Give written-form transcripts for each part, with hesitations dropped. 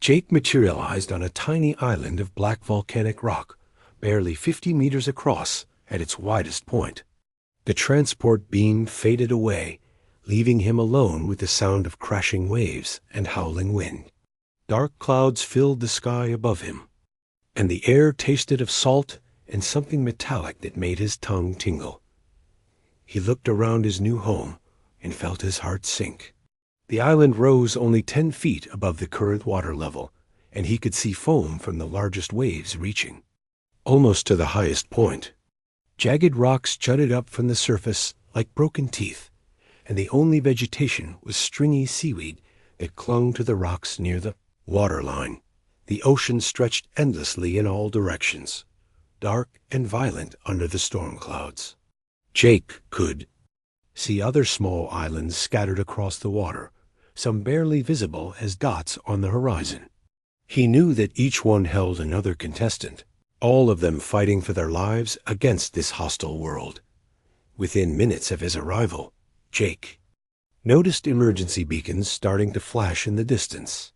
Jake materialized on a tiny island of black volcanic rock, barely 50 meters across at its widest point. The transport beam faded away, leaving him alone with the sound of crashing waves and howling wind. Dark clouds filled the sky above him, and the air tasted of salt and something metallic that made his tongue tingle. He looked around his new home and felt his heart sink. The island rose only 10 feet above the current water level, and he could see foam from the largest waves reaching almost to the highest point. Jagged rocks jutted up from the surface like broken teeth, and the only vegetation was stringy seaweed that clung to the rocks near the waterline. The ocean stretched endlessly in all directions, dark and violent under the storm clouds. Jake could see other small islands scattered across the water, some barely visible as dots on the horizon. He knew that each one held another contestant, all of them fighting for their lives against this hostile world. Within minutes of his arrival, Jake noticed emergency beacons starting to flash in the distance.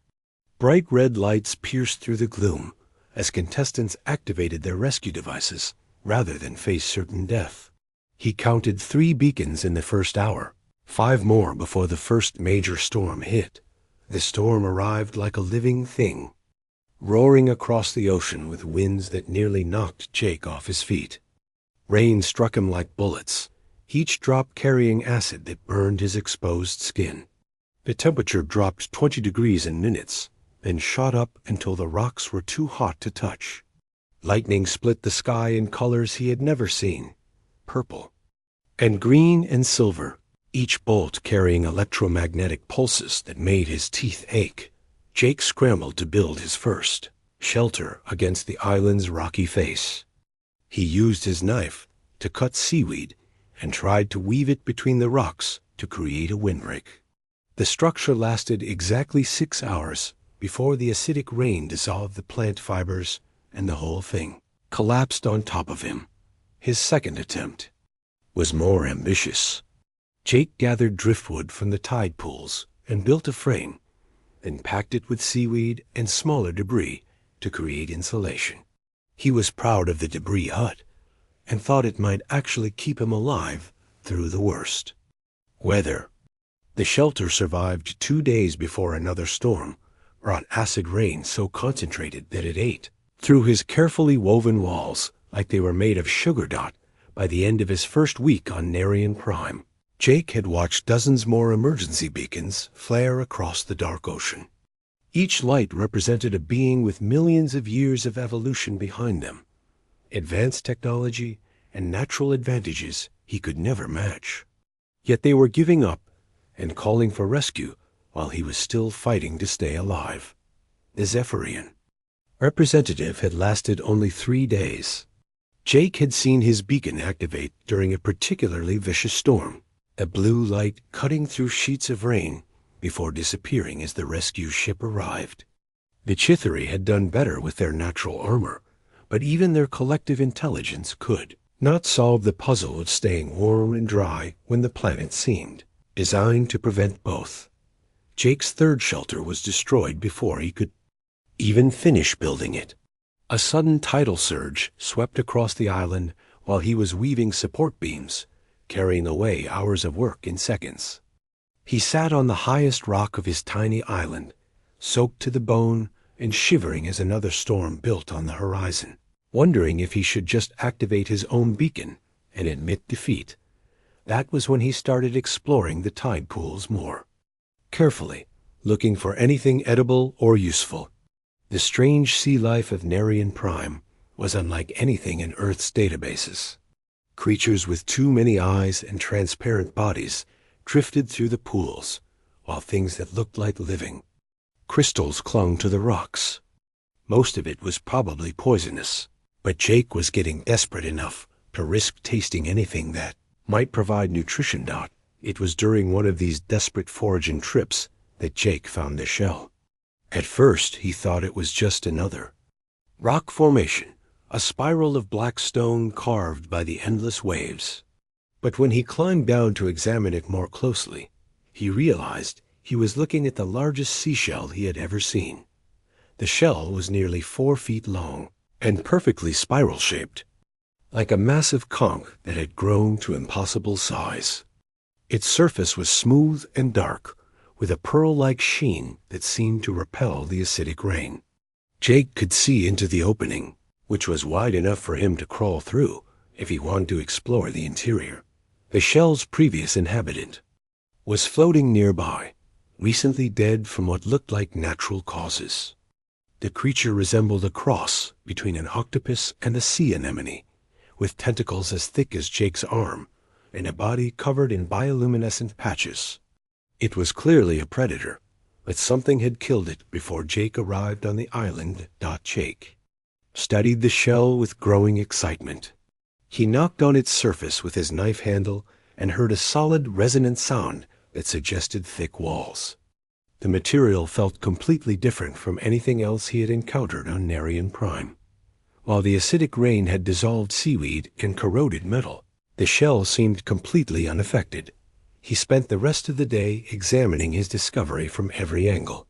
Bright red lights pierced through the gloom as contestants activated their rescue devices rather than face certain death. He counted 3 beacons in the first hour, 5 more before the first major storm hit. The storm arrived like a living thing, roaring across the ocean with winds that nearly knocked Jake off his feet. Rain struck him like bullets, each drop carrying acid that burned his exposed skin. The temperature dropped 20 degrees in minutes, then shot up until the rocks were too hot to touch. Lightning split the sky in colors he had never seen, purple and green and silver, each bolt carrying electromagnetic pulses that made his teeth ache. Jake scrambled to build his first shelter against the island's rocky face. He used his knife to cut seaweed and tried to weave it between the rocks to create a windbreak. The structure lasted exactly 6 hours before the acidic rain dissolved the plant fibers and the whole thing collapsed on top of him. His second attempt was more ambitious. Jake gathered driftwood from the tide pools and built a frame, then packed it with seaweed and smaller debris to create insulation. He was proud of the debris hut and thought it might actually keep him alive through the worst weather. The shelter survived 2 days before another storm brought acid rain so concentrated that it ate through his carefully woven walls like they were made of sugar dot. By the end of his first week on Narration Prime, Jake had watched dozens more emergency beacons flare across the dark ocean. Each light represented a being with millions of years of evolution behind them, advanced technology and natural advantages he could never match. Yet they were giving up and calling for rescue while he was still fighting to stay alive. The Zephyrian representative had lasted only 3 days. Jake had seen his beacon activate during a particularly vicious storm, a blue light cutting through sheets of rain before disappearing as the rescue ship arrived. The Chithari had done better with their natural armor, but even their collective intelligence could not solve the puzzle of staying warm and dry when the planet seemed designed to prevent both. Jake's third shelter was destroyed before he could even finish building it. A sudden tidal surge swept across the island while he was weaving support beams, carrying away hours of work in seconds. He sat on the highest rock of his tiny island, soaked to the bone and shivering as another storm built on the horizon, wondering if he should just activate his own beacon and admit defeat. That was when he started exploring the tide pools more carefully, looking for anything edible or useful. The strange sea life of Narration Prime was unlike anything in Earth's databases. Creatures with too many eyes and transparent bodies drifted through the pools, while things that looked like living crystals clung to the rocks. Most of it was probably poisonous, but Jake was getting desperate enough to risk tasting anything that might provide nutrition. It was during one of these desperate foraging trips that Jake found the shell. At first, he thought it was just another rock formation, a spiral of black stone carved by the endless waves. But when he climbed down to examine it more closely, he realized he was looking at the largest seashell he had ever seen. The shell was nearly 4 feet long and perfectly spiral-shaped, like a massive conch that had grown to impossible size. Its surface was smooth and dark, with a pearl-like sheen that seemed to repel the acidic rain. Jake could see into the opening, which was wide enough for him to crawl through if he wanted to explore the interior. The shell's previous inhabitant was floating nearby, recently dead from what looked like natural causes. The creature resembled a cross between an octopus and a sea anemone, with tentacles as thick as Jake's arm and a body covered in bioluminescent patches. It was clearly a predator, but something had killed it before Jake arrived on the island. Jake studied the shell with growing excitement. He knocked on its surface with his knife handle and heard a solid, resonant sound that suggested thick walls. The material felt completely different from anything else he had encountered on Narration Prime. While the acidic rain had dissolved seaweed and corroded metal, the shell seemed completely unaffected. He spent the rest of the day examining his discovery from every angle.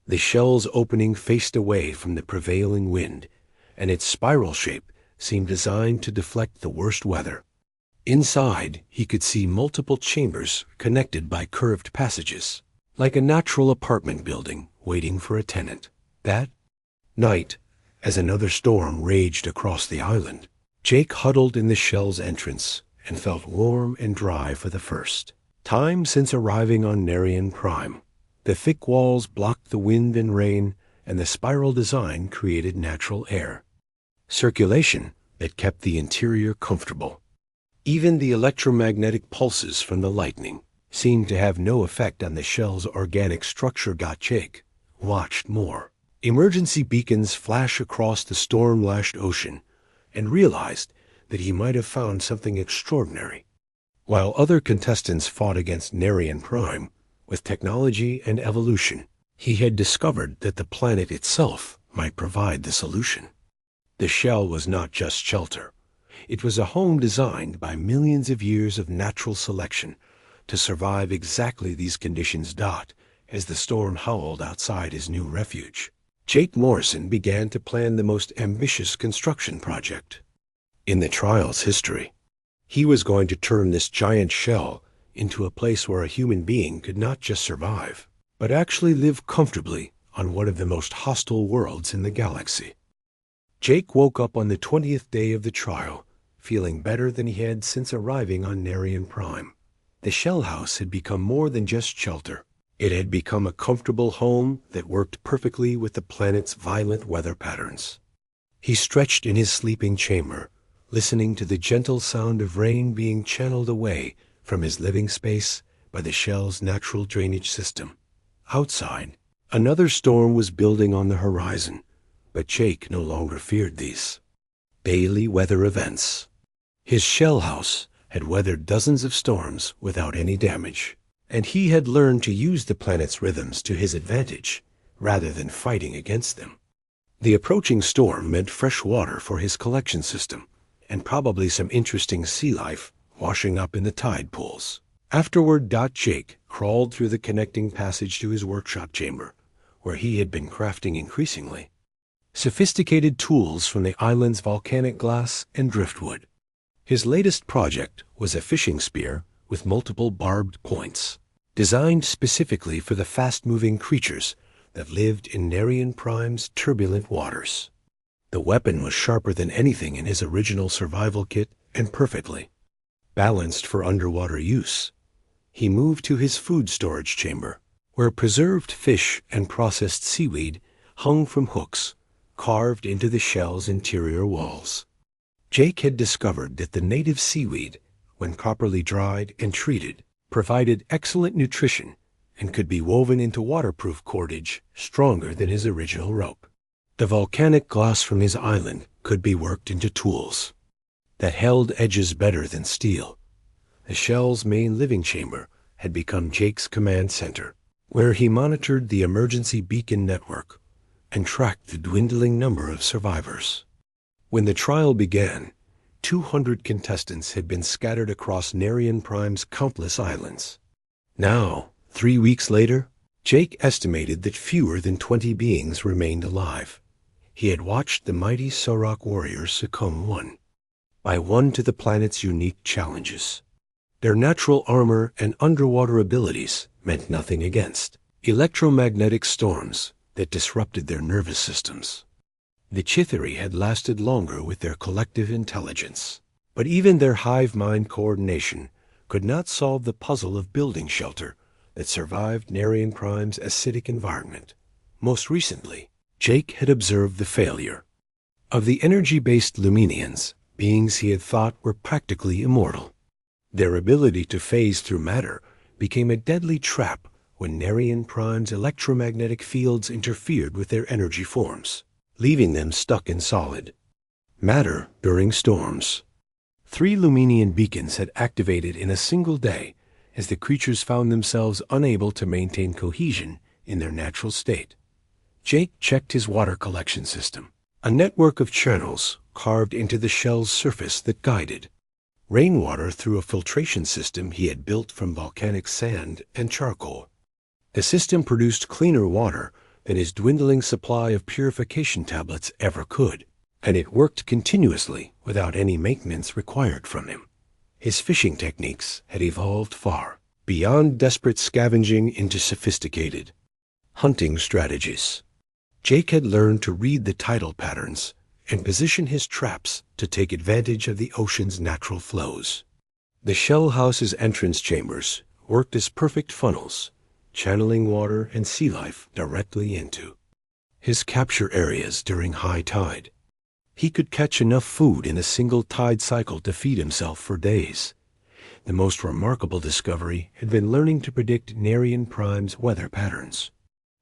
The shell's opening faced away from the prevailing wind, and its spiral shape seemed designed to deflect the worst weather. Inside, he could see multiple chambers connected by curved passages, like a natural apartment building waiting for a tenant. That night, as another storm raged across the island, Jake huddled in the shell's entrance and felt warm and dry for the first time since arriving on Narration Prime. The thick walls blocked the wind and rain, and the spiral design created natural air circulation that kept the interior comfortable. Even the electromagnetic pulses from the lightning seemed to have no effect on the shell's organic structure. Jake watched more emergency beacons flash across the storm-lashed ocean and realized that he might have found something extraordinary. While other contestants fought against Narration Prime with technology and evolution, he had discovered that the planet itself might provide the solution. The shell was not just shelter. It was a home designed by millions of years of natural selection to survive exactly these conditions. As the storm howled outside his new refuge, Jake Morrison began to plan the most ambitious construction project in the trial's history. He was going to turn this giant shell into a place where a human being could not just survive, but actually live comfortably on one of the most hostile worlds in the galaxy. Jake woke up on the 20th day of the trial, feeling better than he had since arriving on Narration Prime. The shell house had become more than just shelter. It had become a comfortable home that worked perfectly with the planet's violent weather patterns. He stretched in his sleeping chamber, listening to the gentle sound of rain being channeled away from his living space by the shell's natural drainage system. Outside, another storm was building on the horizon, but Jake no longer feared these daily weather events. His shell house had weathered dozens of storms without any damage, and he had learned to use the planet's rhythms to his advantage rather than fighting against them. The approaching storm meant fresh water for his collection system, and probably some interesting sea life washing up in the tide pools. Afterward, Jake crawled through the connecting passage to his workshop chamber, where he had been crafting increasingly sophisticated tools from the island's volcanic glass and driftwood. His latest project was a fishing spear with multiple barbed points, designed specifically for the fast-moving creatures that lived in Narration Prime's turbulent waters. The weapon was sharper than anything in his original survival kit and perfectly balanced for underwater use. He moved to his food storage chamber, where preserved fish and processed seaweed hung from hooks carved into the shell's interior walls. Jake had discovered that the native seaweed, when properly dried and treated, provided excellent nutrition and could be woven into waterproof cordage stronger than his original rope. The volcanic glass from his island could be worked into tools that held edges better than steel. The shell's main living chamber had become Jake's command center, where he monitored the emergency beacon network and tracked the dwindling number of survivors. When the trial began, 200 contestants had been scattered across Narration Prime's countless islands. Now, 3 weeks later, Jake estimated that fewer than 20 beings remained alive. He had watched the mighty Sorok warriors succumb one by one to the planet's unique challenges. Their natural armor and underwater abilities meant nothing against electromagnetic storms that disrupted their nervous systems. The Chithari had lasted longer with their collective intelligence, but even their hive mind coordination could not solve the puzzle of building shelter that survived Narian Prime's acidic environment. Most recently, Jake had observed the failure of the energy-based Luminians, beings he had thought were practically immortal. Their ability to phase through matter became a deadly trap when Narian Prime's electromagnetic fields interfered with their energy forms, leaving them stuck in solid matter during storms. 3 Luminian beacons had activated in a single day as the creatures found themselves unable to maintain cohesion in their natural state. Jake checked his water collection system, a network of channels carved into the shell's surface that guided rainwater through a filtration system he had built from volcanic sand and charcoal. The system produced cleaner water than his dwindling supply of purification tablets ever could, and it worked continuously without any maintenance required from him. His fishing techniques had evolved far beyond desperate scavenging into sophisticated hunting strategies. Jake had learned to read the tidal patterns and position his traps to take advantage of the ocean's natural flows. The shell house's entrance chambers worked as perfect funnels, channeling water and sea life directly into his capture areas during high tide. He could catch enough food in a single tide cycle to feed himself for days. The most remarkable discovery had been learning to predict Narian Prime's weather patterns.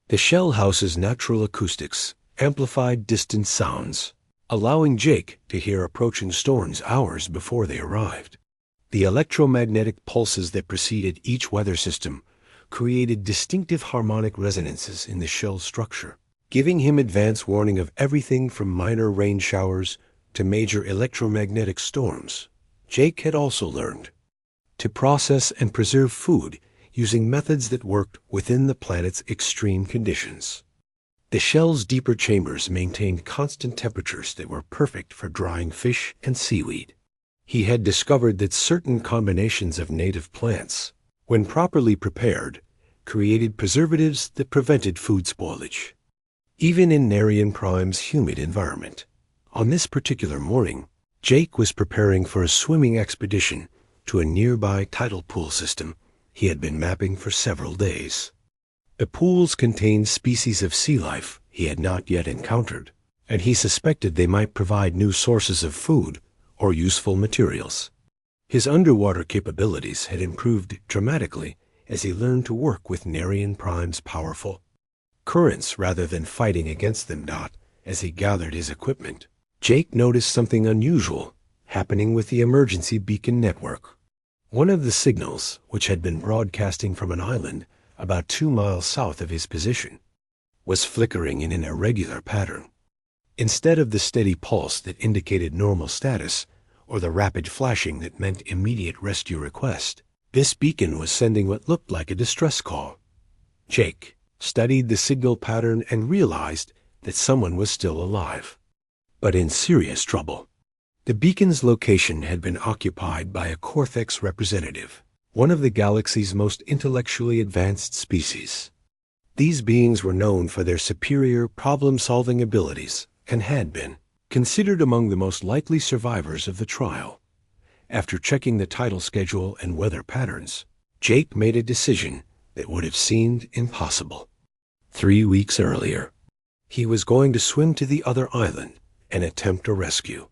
The shell house's natural acoustics amplified distant sounds, allowing Jake to hear approaching storms hours before they arrived. The electromagnetic pulses that preceded each weather system created distinctive harmonic resonances in the shell's structure, giving him advance warning of everything from minor rain showers to major electromagnetic storms. Jake had also learned to process and preserve food using methods that worked within the planet's extreme conditions. The shell's deeper chambers maintained constant temperatures that were perfect for drying fish and seaweed. He had discovered that certain combinations of native plants, when properly prepared, created preservatives that prevented food spoilage, even in Narian Prime's humid environment. On this particular morning, Jake was preparing for a swimming expedition to a nearby tidal pool system he had been mapping for several days. The pools contained species of sea life he had not yet encountered, and he suspected they might provide new sources of food or useful materials. His underwater capabilities had improved dramatically as he learned to work with Narian Prime's powerful currents rather than fighting against them. As he gathered his equipment, Jake noticed something unusual happening with the emergency beacon network. One of the signals, which had been broadcasting from an island about 2 miles south of his position, was flickering in an irregular pattern. Instead of the steady pulse that indicated normal status or the rapid flashing that meant immediate rescue request, this beacon was sending what looked like a distress call. Jake studied the signal pattern and realized that someone was still alive, but in serious trouble. The beacon's location had been occupied by a Cortex representative, one of the galaxy's most intellectually advanced species. These beings were known for their superior problem-solving abilities and had been considered among the most likely survivors of the trial. After checking the tidal schedule and weather patterns, Jake made a decision that would have seemed impossible 3 weeks earlier. He was going to swim to the other island and attempt a rescue.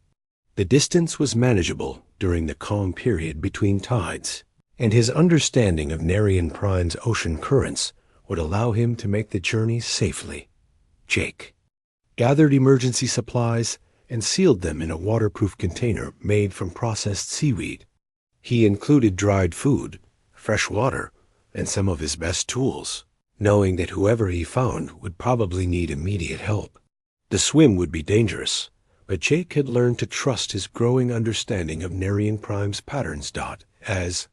The distance was manageable during the calm period between tides, and his understanding of Narian Prime's ocean currents would allow him to make the journey safely. Jake gathered emergency supplies and sealed them in a waterproof container made from processed seaweed. He included dried food, fresh water, and some of his best tools, knowing that whoever he found would probably need immediate help. The swim would be dangerous, but Jake had learned to trust his growing understanding of Narian Prime's patterns. As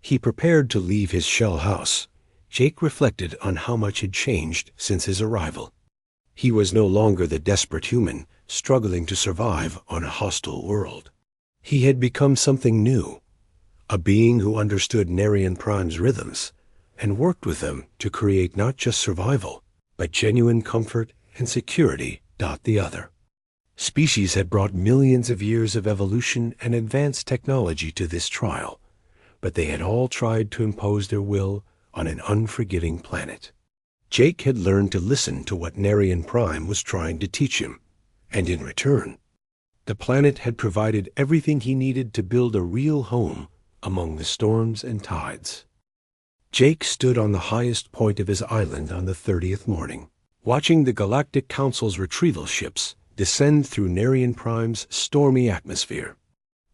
he prepared to leave his shell house, Jake reflected on how much had changed since his arrival. He was no longer the desperate human struggling to survive on a hostile world. He had become something new, a being who understood Narration Prime's rhythms and worked with them to create not just survival, but genuine comfort and security. The other species had brought millions of years of evolution and advanced technology to this trial, but they had all tried to impose their will on an unforgiving planet. Jake had learned to listen to what Narration Prime was trying to teach him, and in return, the planet had provided everything he needed to build a real home among the storms and tides. Jake stood on the highest point of his island on the 30th morning, watching the Galactic Council's retrieval ships descend through Narration Prime's stormy atmosphere.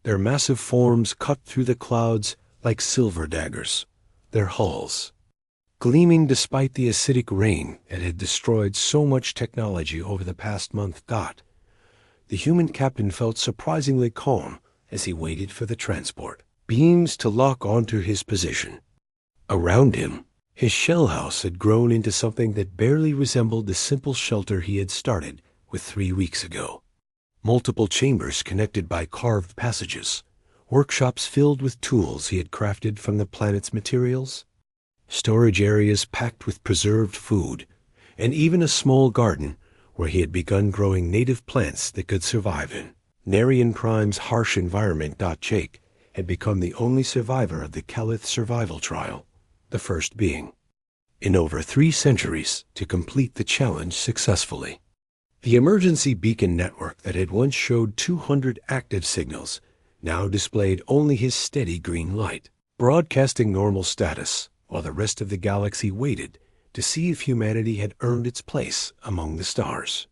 Their massive forms cut through the clouds like silver daggers, their hulls gleaming despite the acidic rain that had destroyed so much technology over the past month. The human captain felt surprisingly calm as he waited for the transport beams to lock onto his position. Around him, his shell house had grown into something that barely resembled the simple shelter he had started with 3 weeks ago. Multiple chambers connected by carved passages, workshops filled with tools he had crafted from the planet's materials, storage areas packed with preserved food, and even a small garden where he had begun growing native plants that could survive in Narration Prime's harsh environment. Jake had become the only survivor of the Calith survival trial, the first being in over 3 centuries to complete the challenge successfully. The emergency beacon network that had once showed 200 active signals now displayed only his steady green light, broadcasting normal status, while the rest of the galaxy waited to see if humanity had earned its place among the stars.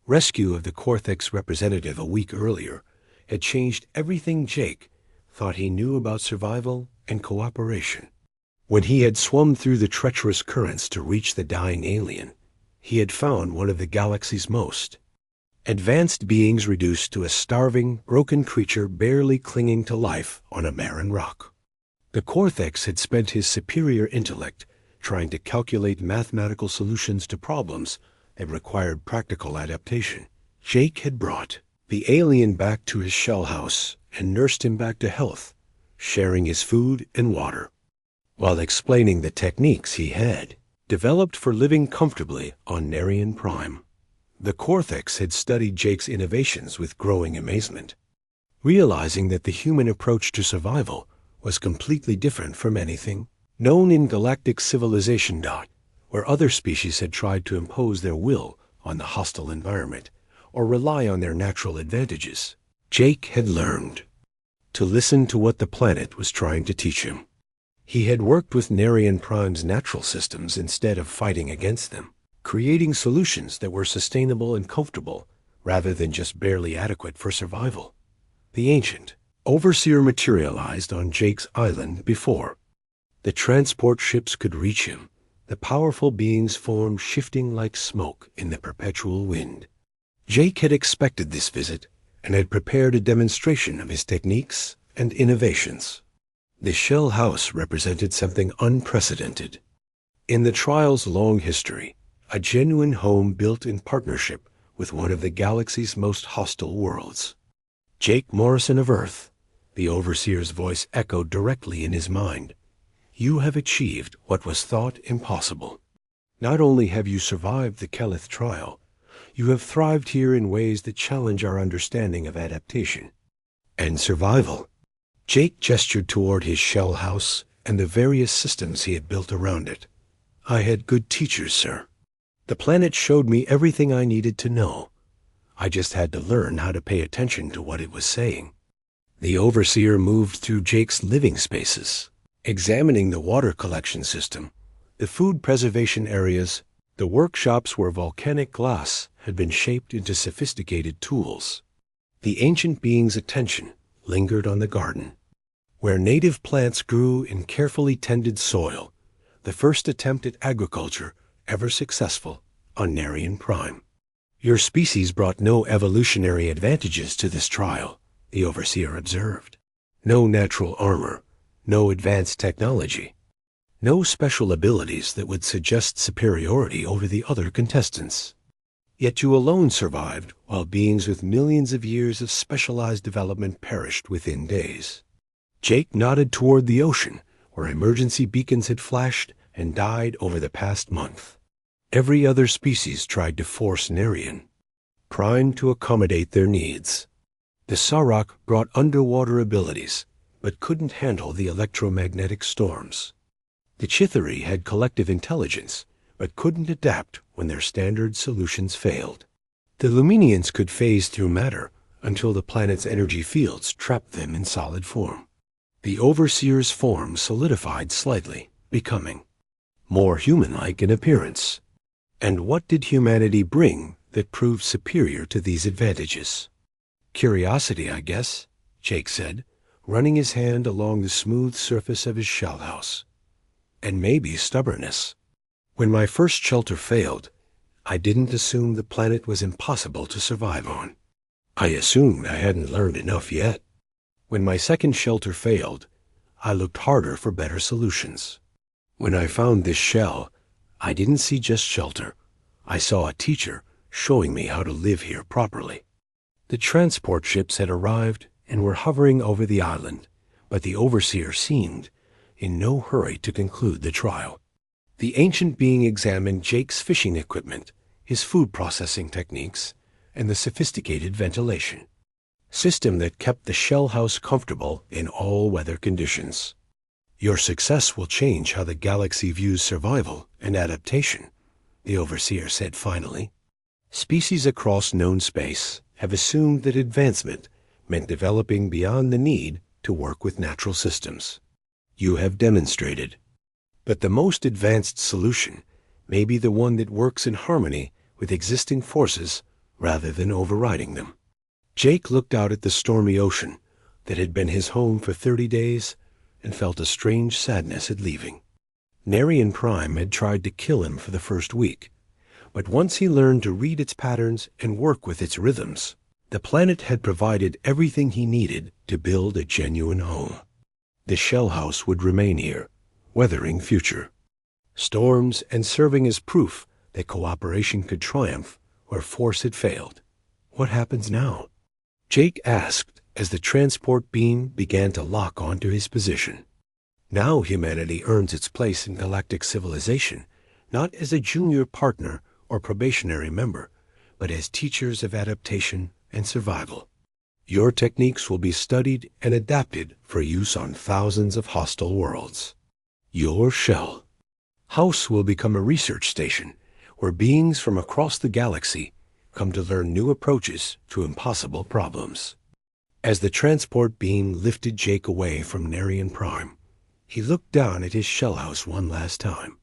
Rescue of the Cortex representative a week earlier had changed everything Jake thought he knew about survival and cooperation. When he had swum through the treacherous currents to reach the dying alien, he had found one of the galaxy's most advanced beings reduced to a starving, broken creature barely clinging to life on a barren rock. The Cortex had spent his superior intellect trying to calculate mathematical solutions to problems that required practical adaptation. Jake had brought the alien back to his shell house and nursed him back to health, sharing his food and water, while explaining the techniques he had developed for living comfortably on Narration Prime. The Cortex had studied Jake's innovations with growing amazement, realizing that the human approach to survival was completely different from anything known in galactic civilization. Where other species had tried to impose their will on the hostile environment or rely on their natural advantages, Jake had learned to listen to what the planet was trying to teach him. He had worked with Narration Prime's natural systems instead of fighting against them, creating solutions that were sustainable and comfortable rather than just barely adequate for survival. The ancient Overseer materialized on Jake's island before the transport ships could reach him. The powerful being's form shifting like smoke in the perpetual wind. Jake had expected this visit and had prepared a demonstration of his techniques and innovations. The shell house represented something unprecedented in the trial's long history, a genuine home built in partnership with one of the galaxy's most hostile worlds. Jake Morrison of Earth, the Overseer's voice echoed directly in his mind. You have achieved what was thought impossible. Not only have you survived the Calith trial, you have thrived here in ways that challenge our understanding of adaptation and survival. Jake gestured toward his shell house and the various systems he had built around it. I had good teachers, sir. The planet showed me everything I needed to know. I just had to learn how to pay attention to what it was saying. The Overseer moved through Jake's living spaces, examining the water collection system, the food preservation areas, the workshops where volcanic glass had been shaped into sophisticated tools. The ancient being's attention lingered on the garden, where native plants grew in carefully tended soil, the first attempt at agriculture ever successful on Narration Prime. Your species brought no evolutionary advantages to this trial, the Overseer observed. No natural armor, no advanced technology. No special abilities that would suggest superiority over the other contestants. Yet you alone survived, while beings with millions of years of specialized development perished within days. Jake nodded toward the ocean, where emergency beacons had flashed and died over the past month. Every other species tried to force Narration, primed to accommodate their needs. The Sarok brought underwater abilities, but couldn't handle the electromagnetic storms. The Chithari had collective intelligence, but couldn't adapt when their standard solutions failed. The Luminians could phase through matter until the planet's energy fields trapped them in solid form. The Overseer's form solidified slightly, becoming more human-like in appearance. And what did humanity bring that proved superior to these advantages? Curiosity, I guess, Jake said, running his hand along the smooth surface of his shell house. And maybe stubbornness. When my first shelter failed, I didn't assume the planet was impossible to survive on. I assumed I hadn't learned enough yet. When my second shelter failed, I looked harder for better solutions. When I found this shell, I didn't see just shelter. I saw a teacher showing me how to live here properly. The transport ships had arrived and were hovering over the island, but the Overseer seemed in no hurry to conclude the trial. The ancient being examined Jake's fishing equipment, his food processing techniques, and the sophisticated ventilation system that kept the shell house comfortable in all weather conditions. Your success will change how the galaxy views survival and adaptation, the Overseer said finally. Species across known space have assumed that advancement meant developing beyond the need to work with natural systems. You have demonstrated. But the most advanced solution may be the one that works in harmony with existing forces rather than overriding them. Jake looked out at the stormy ocean that had been his home for 30 days and felt a strange sadness at leaving. Narration Prime had tried to kill him for the first week, but once he learned to read its patterns and work with its rhythms, the planet had provided everything he needed to build a genuine home. The shell house would remain here, weathering future storms and serving as proof that cooperation could triumph where force had failed. What happens now? Jake asked as the transport beam began to lock onto his position. Now humanity earns its place in galactic civilization, not as a junior partner or probationary member, but as teachers of adaptation and survival. Your techniques will be studied and adapted for use on thousands of hostile worlds. Your shell house will become a research station where beings from across the galaxy come to learn new approaches to impossible problems. As the transport beam lifted Jake away from Narration Prime, he looked down at his shell house one last time.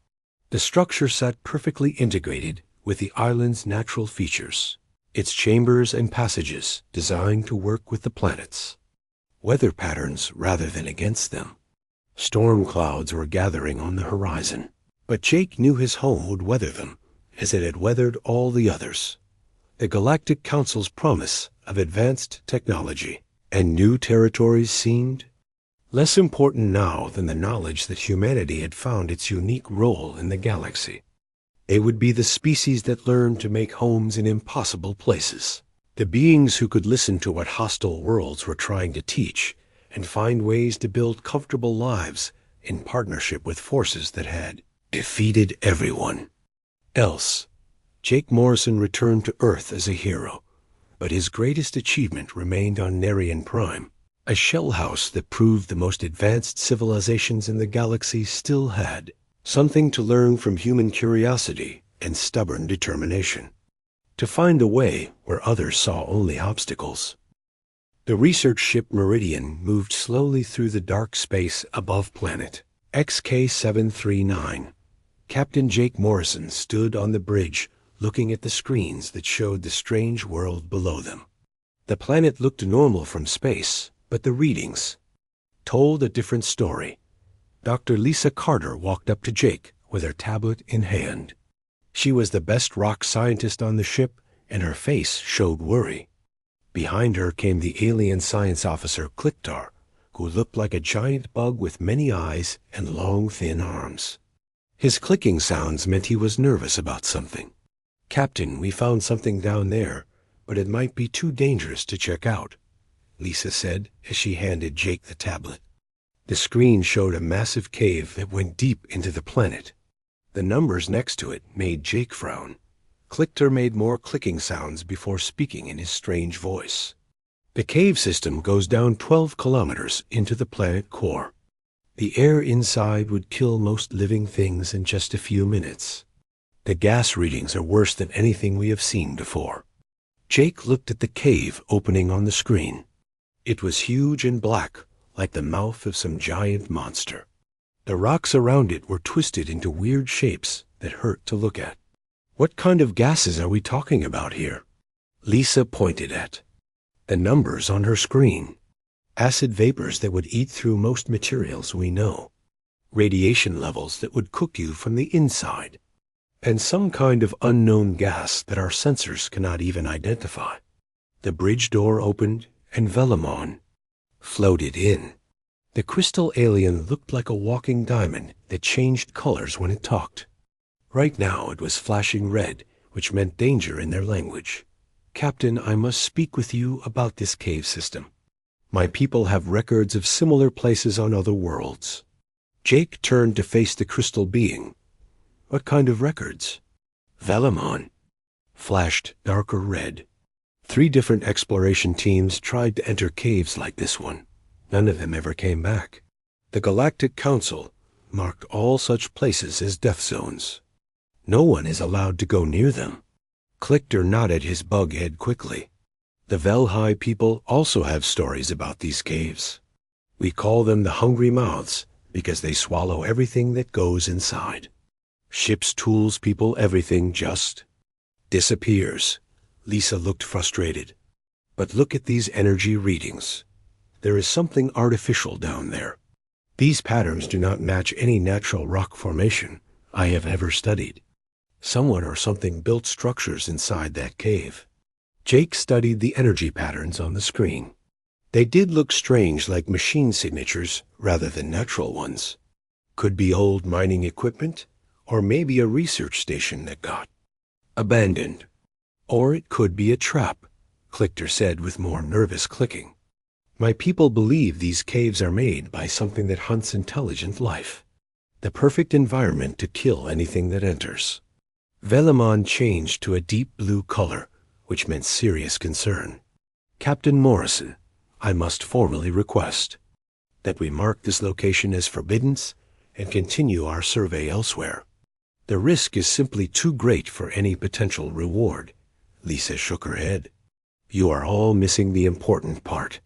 The structure sat perfectly integrated with the island's natural features, its chambers and passages designed to work with the planets. Weather patterns rather than against them. Storm clouds were gathering on the horizon, but Jake knew his home would weather them as it had weathered all the others. The Galactic Council's promise of advanced technology and new territories seemed less important now than the knowledge that humanity had found its unique role in the galaxy. They would be the species that learned to make homes in impossible places, the beings who could listen to what hostile worlds were trying to teach and find ways to build comfortable lives in partnership with forces that had defeated everyone else. Jake Morrison returned to Earth as a hero, but his greatest achievement remained on Narration Prime, a shell house that proved the most advanced civilizations in the galaxy still had something to learn from human curiosity and stubborn determination, to find a way where others saw only obstacles. The research ship Meridian moved slowly through the dark space above planet XK-739. Captain Jake Morrison stood on the bridge looking at the screens that showed the strange world below them. The planet looked normal from space, but the readings told a different story. Dr. Lisa Carter walked up to Jake with her tablet in hand. She was the best rock scientist on the ship, and her face showed worry. Behind her came the alien science officer Kliktar, who looked like a giant bug with many eyes and long, thin arms. His clicking sounds meant he was nervous about something. "Captain, we found something down there, but it might be too dangerous to check out," Lisa said as she handed Jake the tablet. The screen showed a massive cave that went deep into the planet. The numbers next to it made Jake frown. Clicker made more clicking sounds before speaking in his strange voice. "The cave system goes down 12 kilometers into the planet core. The air inside would kill most living things in just a few minutes. The gas readings are worse than anything we have seen before." Jake looked at the cave opening on the screen. It was huge and black, like the mouth of some giant monster. The rocks around it were twisted into weird shapes that hurt to look at. "What kind of gases are we talking about here?" Lisa pointed at the numbers on her screen. "Acid vapors that would eat through most materials we know. Radiation levels that would cook you from the inside. And some kind of unknown gas that our sensors cannot even identify." The bridge door opened and Velemon floated in. The crystal alien looked like a walking diamond that changed colors when it talked. Right now it was flashing red, which meant danger in their language. "Captain, I must speak with you about this cave system. My people have records of similar places on other worlds." Jake turned to face the crystal being. "What kind of records?" Velemon flashed darker red. 3 different exploration teams tried to enter caves like this one. None of them ever came back. The Galactic Council marked all such places as death zones. No one is allowed to go near them. Clicker nodded his bug head quickly. "The Velhai people also have stories about these caves. We call them the Hungry Mouths because they swallow everything that goes inside. Ships, tools, people, everything just disappears." Lisa looked frustrated. "But look at these energy readings. There is something artificial down there. These patterns do not match any natural rock formation I have ever studied. Someone or something built structures inside that cave." Jake studied the energy patterns on the screen. They did look strange, like machine signatures rather than natural ones. Could be old mining equipment, or maybe a research station that got abandoned. Or it could be a trap, Clicker said with more nervous clicking. "My people believe these caves are made by something that hunts intelligent life. The perfect environment to kill anything that enters." Velemon changed to a deep blue color, which meant serious concern. "Captain Morrison, I must formally request that we mark this location as forbidden and continue our survey elsewhere. The risk is simply too great for any potential reward." Lisa shook her head. "You are all missing the important part.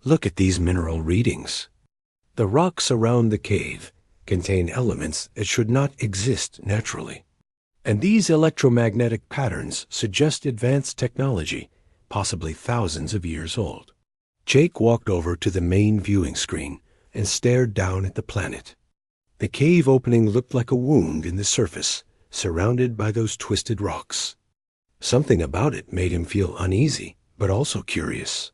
Look at these mineral readings. The rocks around the cave contain elements that should not exist naturally. And these electromagnetic patterns suggest advanced technology, possibly thousands of years old." Jake walked over to the main viewing screen and stared down at the planet. The cave opening looked like a wound in the surface, surrounded by those twisted rocks. Something about it made him feel uneasy, but also curious.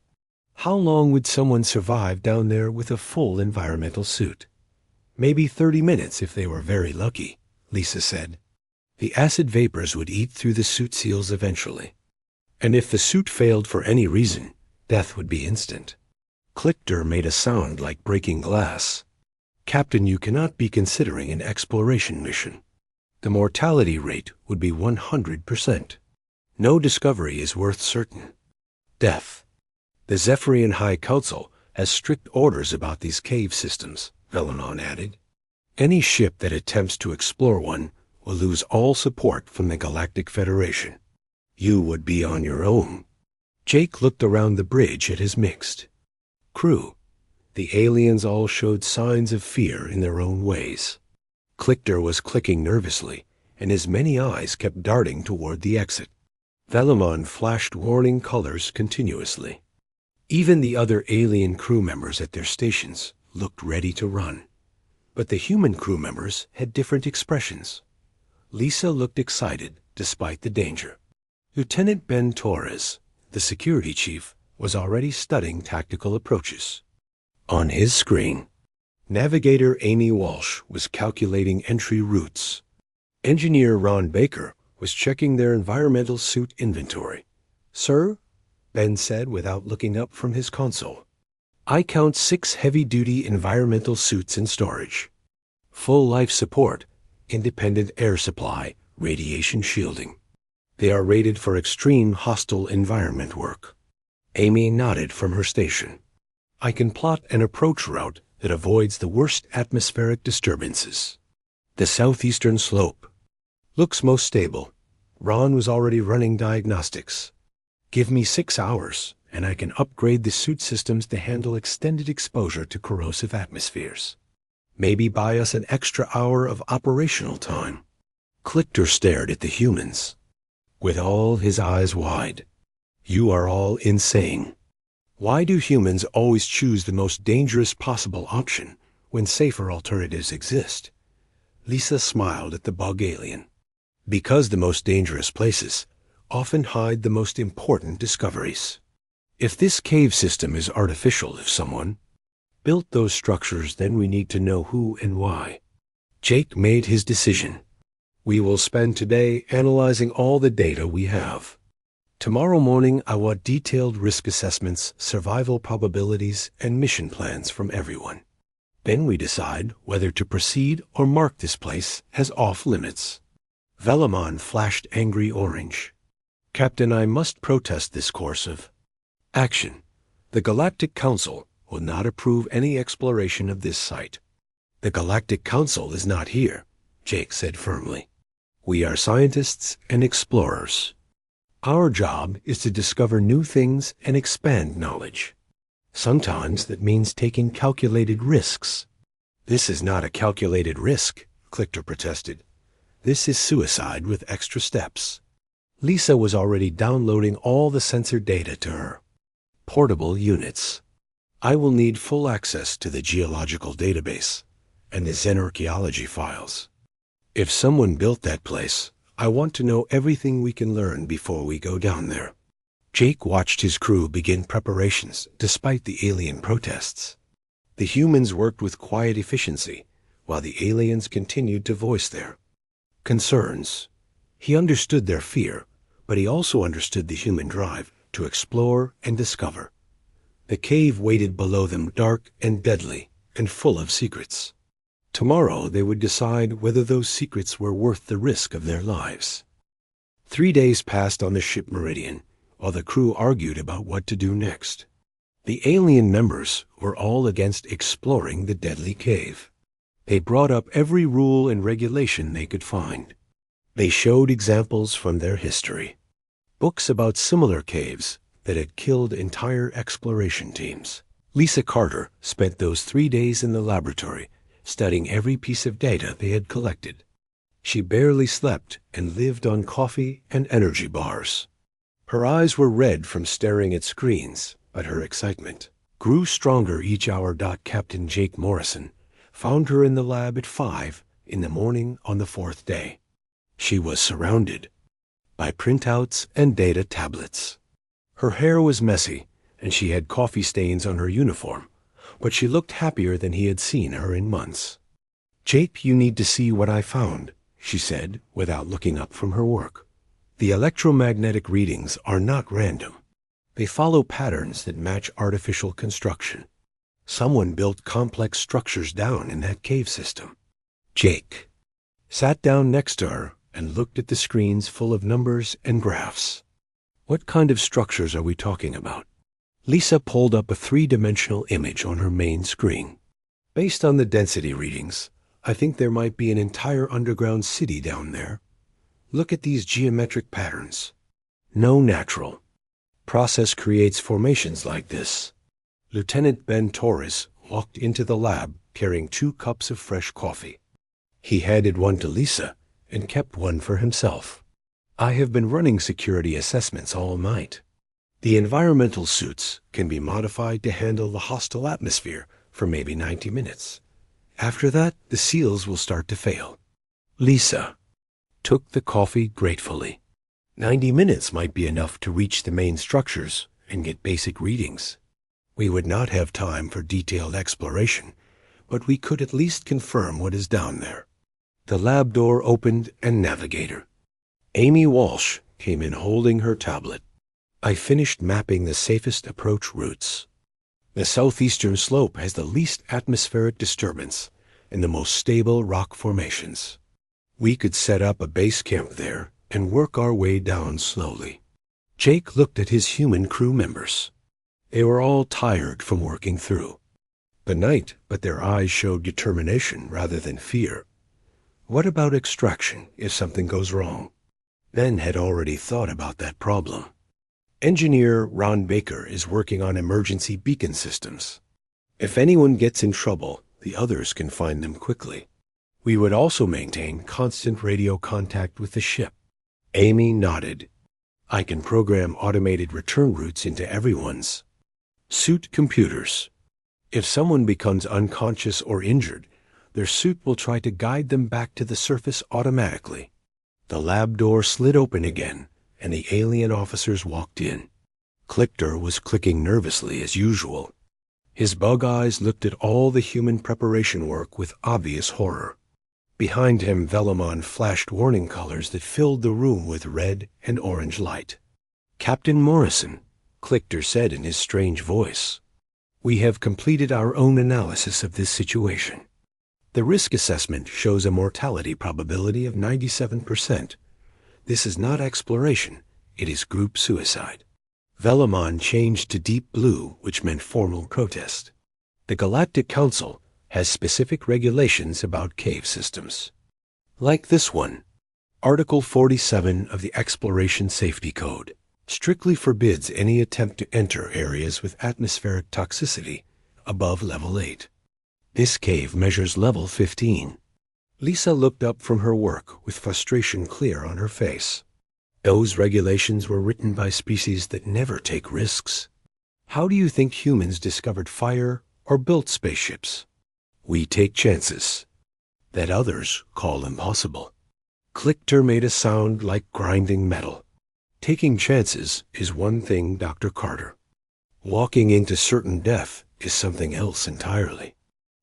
How long would someone survive down there with a full environmental suit? "Maybe 30 minutes if they were very lucky," Lisa said. "The acid vapors would eat through the suit seals eventually. And if the suit failed for any reason, death would be instant." Clicker made a sound like breaking glass. "Captain, you cannot be considering an exploration mission. The mortality rate would be 100%. No discovery is worth certain death. The Zephyrian High Council has strict orders about these cave systems," Velemon added. "Any ship that attempts to explore one will lose all support from the Galactic Federation. You would be on your own." Jake looked around the bridge at his mixed crew. The aliens all showed signs of fear in their own ways. Clicker was clicking nervously, and his many eyes kept darting toward the exit. Velemon flashed warning colors continuously. Even the other alien crew members at their stations looked ready to run. But the human crew members had different expressions. Lisa looked excited despite the danger. Lieutenant Ben Torres, the security chief, was already studying tactical approaches. On his screen, Navigator Amy Walsh was calculating entry routes. Engineer Ron Baker was checking their environmental suit inventory. "Sir," Ben said without looking up from his console, "I count 6 heavy-duty environmental suits in storage. Full life support, independent air supply, radiation shielding. They are rated for extreme hostile environment work." Amy nodded from her station. "I can plot an approach route that avoids the worst atmospheric disturbances. The southeastern slope looks most stable." Ron was already running diagnostics. "Give me 6 hours, and I can upgrade the suit systems to handle extended exposure to corrosive atmospheres. Maybe buy us an extra hour of operational time." Clichter stared at the humans, with all his eyes wide. "You are all insane. Why do humans always choose the most dangerous possible option when safer alternatives exist?" Lisa smiled at the bug alien. "Because the most dangerous places often hide the most important discoveries. If this cave system is artificial, if someone built those structures, then we need to know who and why." Jake made his decision. "We will spend today analyzing all the data we have. Tomorrow morning, I want detailed risk assessments, survival probabilities, and mission plans from everyone. Then we decide whether to proceed or mark this place as off-limits." Velamon flashed angry orange. "Captain, I must protest this course of action. The Galactic Council will not approve any exploration of this site." "The Galactic Council is not here," Jake said firmly. "We are scientists and explorers. Our job is to discover new things and expand knowledge. Sometimes that means taking calculated risks." "This is not a calculated risk," Clichter protested. "This is suicide with extra steps." Lisa was already downloading all the sensor data to her portable units. "I will need full access to the geological database and the xenarchaeology files. If someone built that place, I want to know everything we can learn before we go down there." Jake watched his crew begin preparations despite the alien protests. The humans worked with quiet efficiency, while the aliens continued to voice their concerns. He understood their fear, but he also understood the human drive to explore and discover. The cave waited below them, dark and deadly, and full of secrets. Tomorrow they would decide whether those secrets were worth the risk of their lives. 3 days passed on the ship Meridian, while the crew argued about what to do next. The alien members were all against exploring the deadly cave. They brought up every rule and regulation they could find. They showed examples from their history, books about similar caves that had killed entire exploration teams. Lisa Carter spent those 3 days in the laboratory, studying every piece of data they had collected. She barely slept and lived on coffee and energy bars. Her eyes were red from staring at screens, but her excitement grew stronger each hour. Captain Jake Morrison found her in the lab at 5 in the morning on the 4th day. She was surrounded by printouts and data tablets. Her hair was messy, and she had coffee stains on her uniform, but she looked happier than he had seen her in months. "Jake, you need to see what I found," she said, without looking up from her work. "The electromagnetic readings are not random. They follow patterns that match artificial construction. Someone built complex structures down in that cave system." Jake sat down next to her and looked at the screens full of numbers and graphs. "What kind of structures are we talking about?" Lisa pulled up a 3-dimensional image on her main screen. "Based on the density readings, I think there might be an entire underground city down there. Look at these geometric patterns. No natural process creates formations like this." Lieutenant Ben Torres walked into the lab carrying 2 cups of fresh coffee. He handed one to Lisa and kept one for himself. "I have been running security assessments all night. The environmental suits can be modified to handle the hostile atmosphere for maybe 90 minutes. After that, the seals will start to fail." Lisa took the coffee gratefully. 90 minutes might be enough to reach the main structures and get basic readings. We would not have time for detailed exploration, but we could at least confirm what is down there. The lab door opened and Navigator, Amy Walsh, came in holding her tablet. I finished mapping the safest approach routes. The southeastern slope has the least atmospheric disturbance and the most stable rock formations. We could set up a base camp there and work our way down slowly. Jake looked at his human crew members. They were all tired from working through the night, but their eyes showed determination rather than fear. What about extraction if something goes wrong? Ben had already thought about that problem. Engineer Ron Baker is working on emergency beacon systems. If anyone gets in trouble, the others can find them quickly. We would also maintain constant radio contact with the ship. Amy nodded. I can program automated return routes into everyone's suit computers. If someone becomes unconscious or injured, their suit will try to guide them back to the surface automatically. The lab door slid open again, and the alien officers walked in. Clicker was clicking nervously as usual. His bug eyes looked at all the human preparation work with obvious horror. Behind him, Velomon flashed warning colors that filled the room with red and orange light. Captain Morrison, Clicker said in his strange voice, we have completed our own analysis of this situation. The risk assessment shows a mortality probability of 97%. This is not exploration, it is group suicide. Velomon changed to deep blue, which meant formal protest. The Galactic Council has specific regulations about cave systems. Like this one, Article 47 of the Exploration Safety Code strictly forbids any attempt to enter areas with atmospheric toxicity above level 8. This cave measures level 15. Lisa looked up from her work with frustration clear on her face. Those regulations were written by species that never take risks. How do you think humans discovered fire or built spaceships? We take chances that others call impossible. Clicker made a sound like grinding metal. Taking chances is one thing, Dr. Carter. Walking into certain death is something else entirely.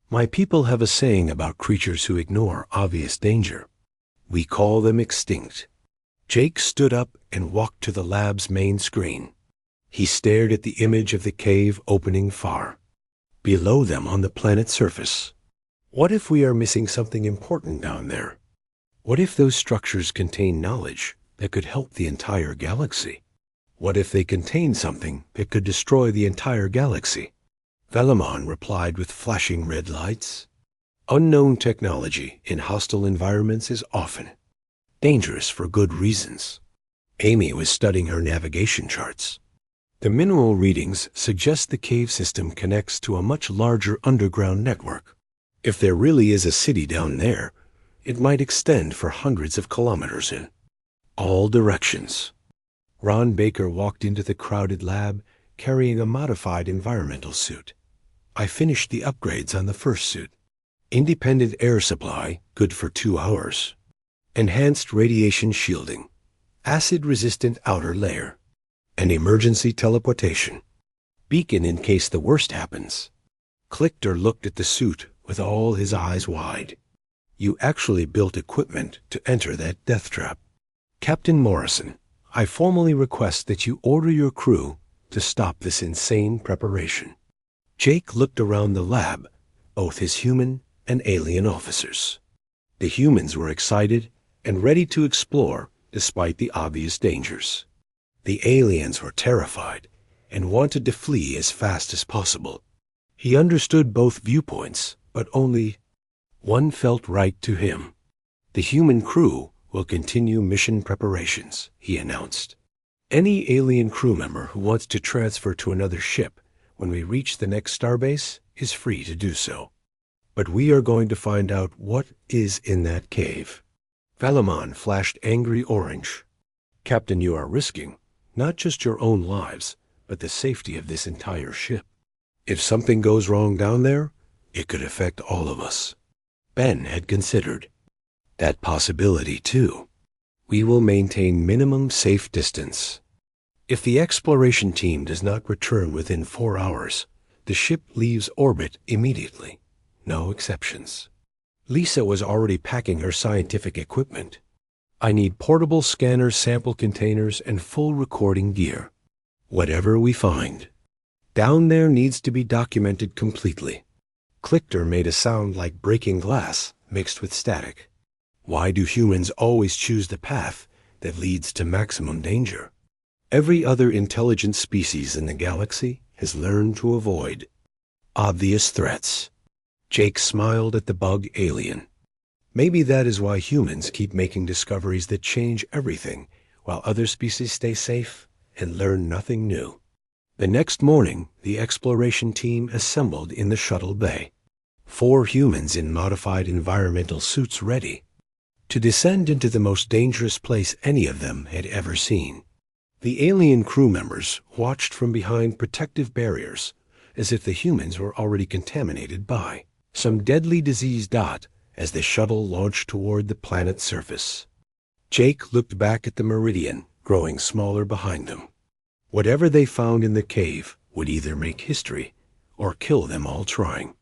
My people have a saying about creatures who ignore obvious danger. We call them extinct. Jake stood up and walked to the lab's main screen. He stared at the image of the cave opening far. Below them on the planet's surface. What if we are missing something important down there? What if those structures contain knowledge that could help the entire galaxy? What if they contain something that could destroy the entire galaxy? Velomon replied with flashing red lights. Unknown technology in hostile environments is often dangerous for good reasons. Amy was studying her navigation charts. The mineral readings suggest the cave system connects to a much larger underground network. If there really is a city down there, it might extend for hundreds of kilometers in all directions. Ron Baker walked into the crowded lab carrying a modified environmental suit. I finished the upgrades on the first suit. Independent air supply, good for 2 hours. Enhanced radiation shielding. Acid-resistant outer layer. And emergency teleportation. Beacon in case the worst happens. Clicker looked at the suit with all his eyes wide. You actually built equipment to enter that death trap. Captain Morrison, I formally request that you order your crew to stop this insane preparation. Jake looked around the lab, both his human and alien officers. The humans were excited and ready to explore despite the obvious dangers. The aliens were terrified and wanted to flee as fast as possible. He understood both viewpoints, but only one felt right to him. The human crew will continue mission preparations, he announced. Any alien crew member who wants to transfer to another ship when we reach the next starbase is free to do so. But we are going to find out what is in that cave. Velomon flashed angry orange. Captain, you are risking not just your own lives, but the safety of this entire ship. If something goes wrong down there, it could affect all of us. Ben had considered that possibility too. We will maintain minimum safe distance. If the exploration team does not return within 4 hours, the ship leaves orbit immediately. No exceptions. Lisa was already packing her scientific equipment. I need portable scanners, sample containers, and full recording gear. Whatever we find. Down there needs to be documented completely. Clicker made a sound like breaking glass mixed with static. Why do humans always choose the path that leads to maximum danger? Every other intelligent species in the galaxy has learned to avoid obvious threats. Jake smiled at the bug alien. Maybe that is why humans keep making discoveries that change everything, while other species stay safe and learn nothing new. The next morning, the exploration team assembled in the shuttle bay. 4 humans in modified environmental suits ready to descend into the most dangerous place any of them had ever seen. The alien crew members watched from behind protective barriers, as if the humans were already contaminated by some deadly disease as the shuttle launched toward the planet's surface. Jake looked back at the meridian, growing smaller behind them. Whatever they found in the cave would either make history or kill them all trying.